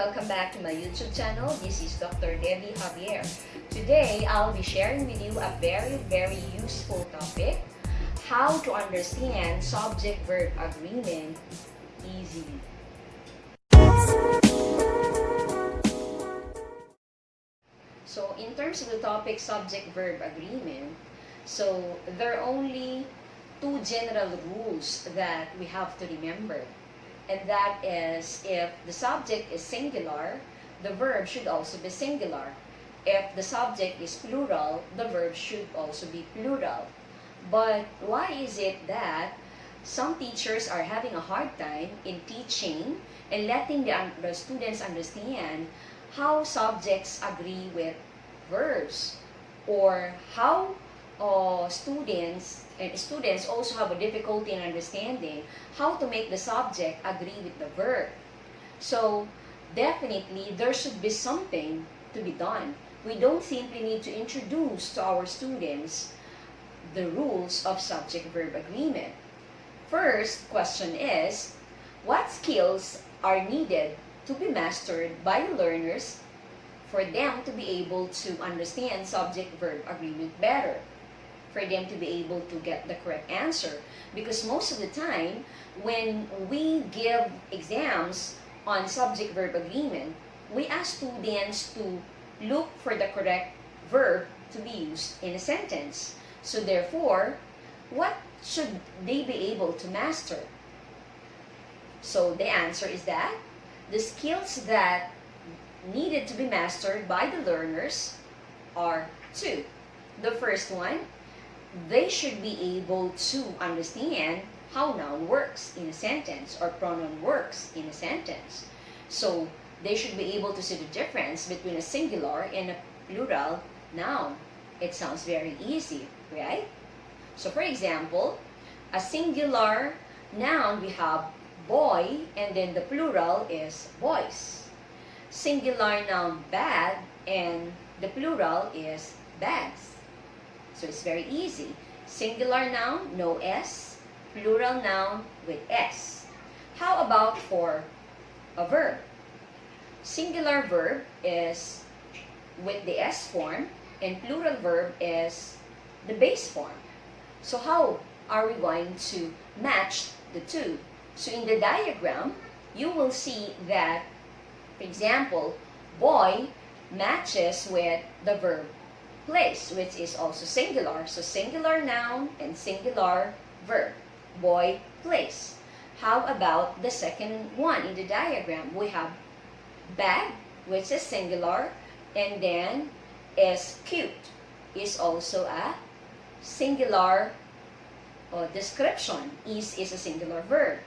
welcome back to my YouTube channel. This is Dr. Debbie Javier. Today, I'll be sharing with you a very useful topic, how to understand subject-verb agreement easily. So, in terms of the topic subject-verb agreement, so there are only two general rules that we have to remember. And that is, if the subject is singular, the verb should also be singular. If the subject is plural, the verb should also be plural. But why is it that some teachers are having a hard time in teaching and letting the students understand how subjects agree with verbs, or how students also have a difficulty in understanding how to make the subject agree with the verb. So definitely there should be something to be done. We don't simply need to introduce to our students the rules of subject-verb agreement. First question is, what skills are needed to be mastered by the learners for them to be able to understand subject-verb agreement better, for them to be able to get the correct answer? Because most of the time, when we give exams on subject-verb agreement, we ask students to look for the correct verb to be used in a sentence. So therefore, what should they be able to master? So the answer is that the skills that needed to be mastered by the learners are two. The first one, they should be able to understand how noun works in a sentence or pronoun works in a sentence. So they should be able to see the difference between a singular and a plural noun. It sounds very easy, right? So for example, a singular noun, we have boy, and then the plural is boys. Singular noun bag, and the plural is bags. So it's very easy. Singular noun, no S. Plural noun with S. How about for a verb? Singular verb is with the S form, and plural verb is the base form. So how are we going to match the two? So in the diagram, you will see that, for example, boy matches with the verb place, which is also singular. So singular noun and singular verb. Boy plays. How about the second one in the diagram? We have bag, which is singular, and then is cute, is also a singular description. Is a singular verb.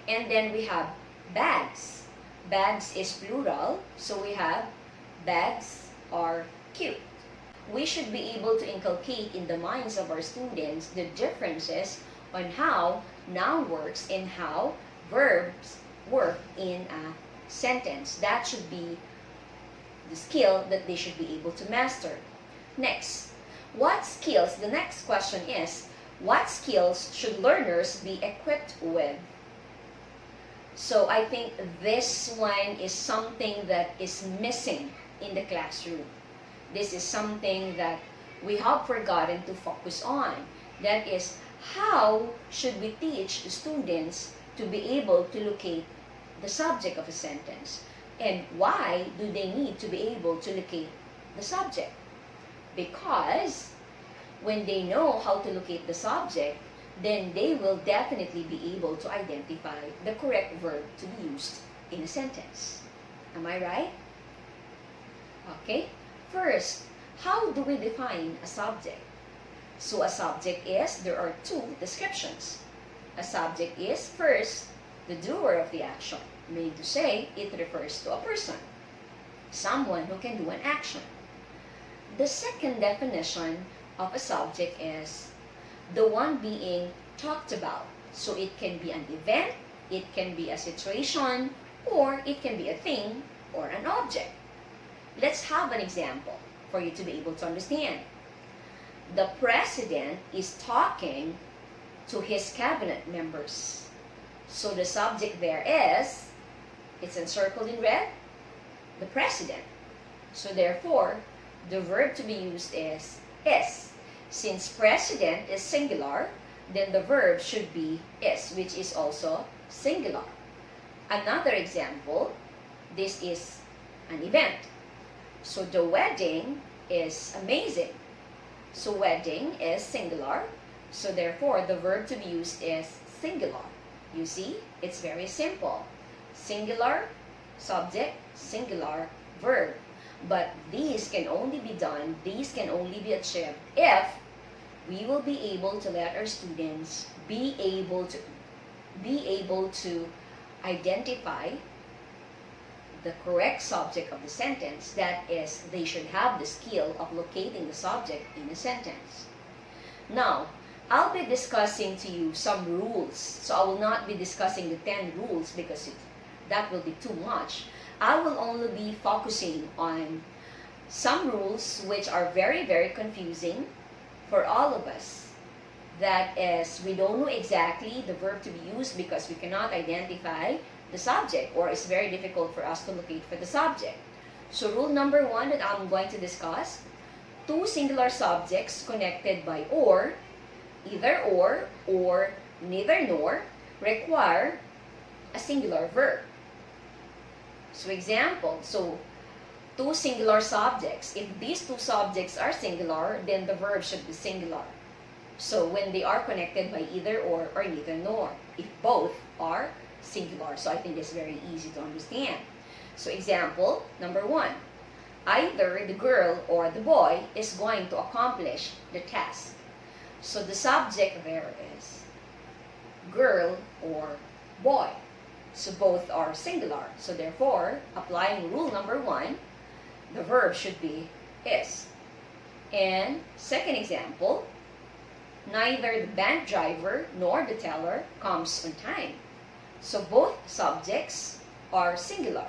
And then we have bags. Bags is plural, so we have bags are cute. We should be able to inculcate in the minds of our students the differences on how noun works and how verbs work in a sentence. That should be the skill that they should be able to master. Next, what skills, the next question is, what skills should learners be equipped with? So I think this one is something that is missing in the classroom. This is something that we have forgotten to focus on. That is, how should we teach students to be able to locate the subject of a sentence? And why do they need to be able to locate the subject? Because when they know how to locate the subject, then they will definitely be able to identify the correct verb to be used in a sentence. Am I right? Okay. First, how do we define a subject? So a subject is, there are two descriptions. A subject is, first, the doer of the action, meaning to say, it refers to a person, someone who can do an action. The second definition of a subject is the one being talked about. So it can be an event, it can be a situation, or it can be a thing or an object. Let's have an example for you to be able to understand. The president is talking to his cabinet members. So the subject there is, it's encircled in red, the president. So therefore, the verb to be used is is. Since president is singular, then the verb should be is, which is also singular. Another example, this is an event. So the wedding is amazing. So wedding is singular. So therefore, the verb to be used is singular. You see, it's very simple. Singular, subject, singular, verb. But these can only be done, these can only be achieved if we will be able to let our students be able to identify the correct subject of the sentence. That is, they should have the skill of locating the subject in a sentence. Now, I'll be discussing to you some rules. So I will not be discussing the 10 rules because that will be too much. I will only be focusing on some rules which are very, very confusing for all of us. That is, we don't know exactly the verb to be used because we cannot identify the subject, or it's very difficult for us to locate for the subject. So rule number 1 that I'm going to discuss, two singular subjects connected by or, either or neither nor, require a singular verb. So example, so two singular subjects. If these two subjects are singular, then the verb should be singular. So when they are connected by either or neither nor, if both are singular. So I think it's very easy to understand. So example number 1, either the girl or the boy is going to accomplish the task. So the subject there is girl or boy. So both are singular. So therefore, applying rule number 1, the verb should be is. And second example, neither the bank driver nor the teller comes on time. So both subjects are singular,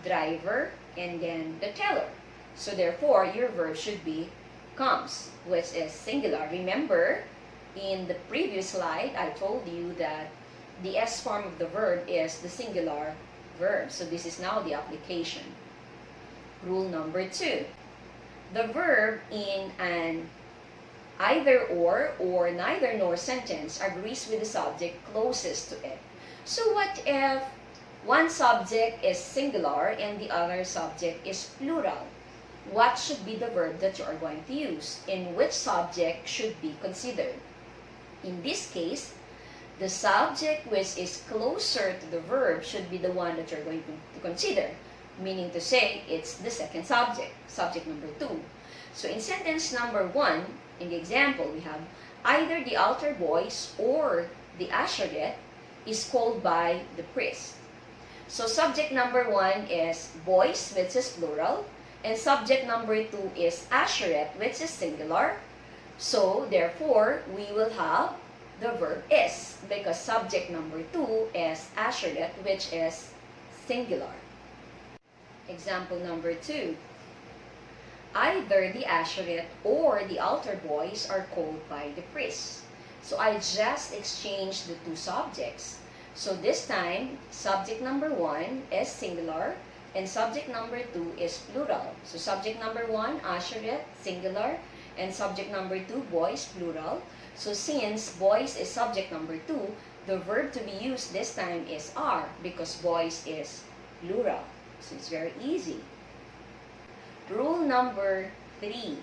driver and then the teller. So therefore, your verb should be comes, which is singular. Remember, in the previous slide, I told you that the S form of the verb is the singular verb. So this is now the application. Rule number 2. The verb in an either or neither nor sentence agrees with the subject closest to it. So what if one subject is singular and the other subject is plural? What should be the verb that you are going to use? And which subject should be considered? In this case, the subject which is closer to the verb should be the one that you're going to consider. Meaning to say, it's the second subject, subject number 2. So in sentence number 1, in the example, we have either the altar boys or the usherette is called by the priest. So subject number 1 is boys, which is plural, and subject number 2 is usherette, which is singular. So therefore, we will have the verb is, because subject number 2 is usherette, which is singular. Example number 2. Either the usherette or the altar boys are called by the priest. So I just exchanged the two subjects. So this time, subject number 1 is singular and subject number 2 is plural. So subject number 1, usherette, singular, and subject number 2, boys, plural. So since boys is subject number 2, the verb to be used this time is are, because boys is plural. So it's very easy. Rule number 3.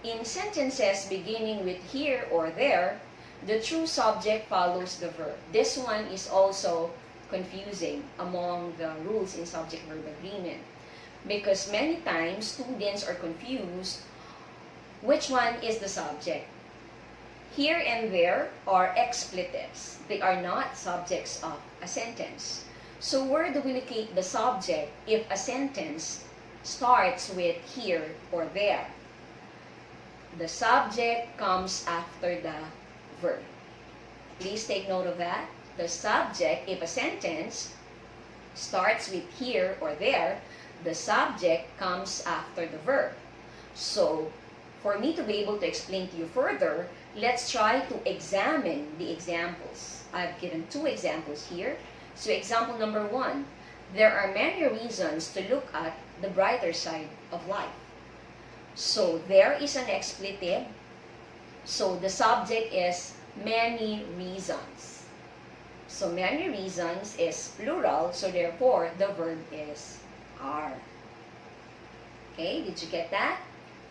In sentences beginning with here or there, the true subject follows the verb. This one is also confusing among the rules in subject-verb agreement, because many times students are confused which one is the subject. Here and there are expletives. They are not subjects of a sentence. So where do we locate the subject if a sentence starts with here or there? The subject comes after the verb. Please take note of that. The subject, if a sentence starts with here or there, the subject comes after the verb. So, for me to be able to explain to you further, let's try to examine the examples. I've given 2 examples here. So example number 1, there are many reasons to look at the brighter side of life. So there is an expletive. So the subject is many reasons. So many reasons is plural, so therefore the verb is are. Okay, did you get that?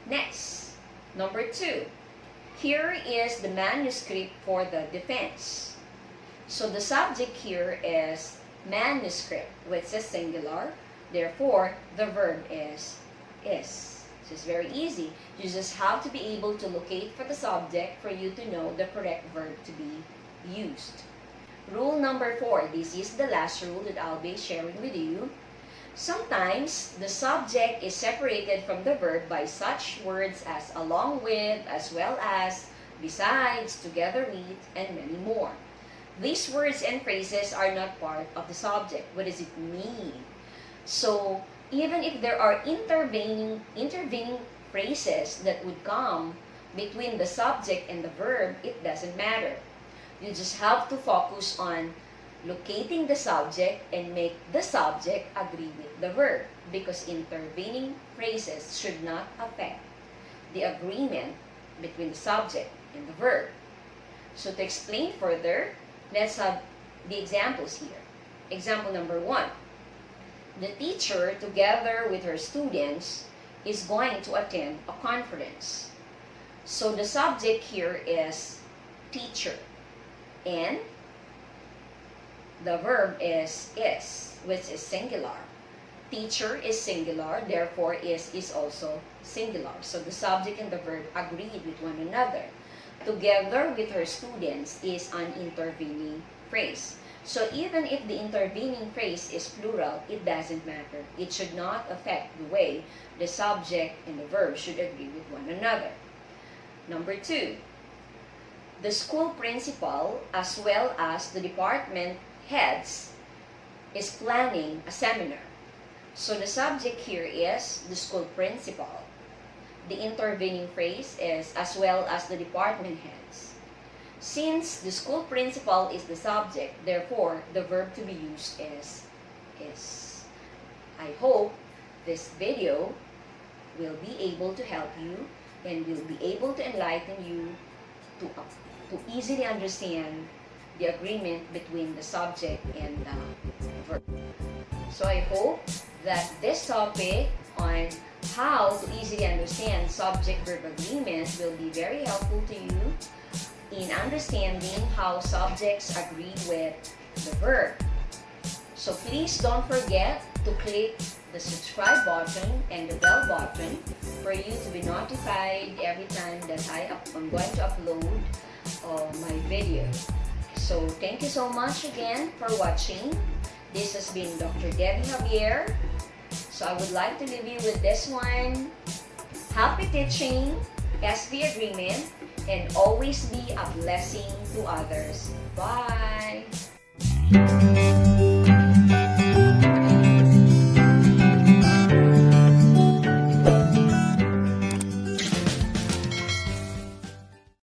Next, number 2. Here is the manuscript for the defense. So the subject here is manuscript, which is singular. Therefore, the verb is. This is very easy. You just have to be able to locate for the subject for you to know the correct verb to be used. Rule number 4. This is the last rule that I'll be sharing with you. Sometimes, the subject is separated from the verb by such words as along with, as well as, besides, together with, and many more. These words and phrases are not part of the subject. What does it mean? So, even if there are intervening phrases that would come between the subject and the verb, it doesn't matter. You just have to focus on locating the subject and make the subject agree with the verb, because intervening phrases should not affect the agreement between the subject and the verb. So to explain further, let's have the examples here. Example number 1. The teacher, together with her students, is going to attend a conference. So the subject here is teacher, and the verb is, which is singular. Teacher is singular, therefore is also singular. So the subject and the verb agreed with one another. Together with her students is an intervening phrase. So even if the intervening phrase is plural, it doesn't matter. It should not affect the way the subject and the verb should agree with one another. Number 2. The school principal, as well as the department heads, is planning a seminar. So the subject here is the school principal. The intervening phrase is as well as the department heads. Since the school principal is the subject, therefore the verb to be used is. I hope this video will be able to help you and will be able to enlighten you to easily understand the agreement between the subject and the verb. So I hope that this topic on how to easily understand subject-verb agreement will be very helpful to you in understanding how subjects agree with the verb. So please don't forget to click the subscribe button and the bell button for you to be notified every time that I'm going to upload my video. So thank you so much again for watching. This has been Dr. Debbie Javier. So I would like to leave you with this one. Happy teaching, SV agreement, and always be a blessing to others. Bye!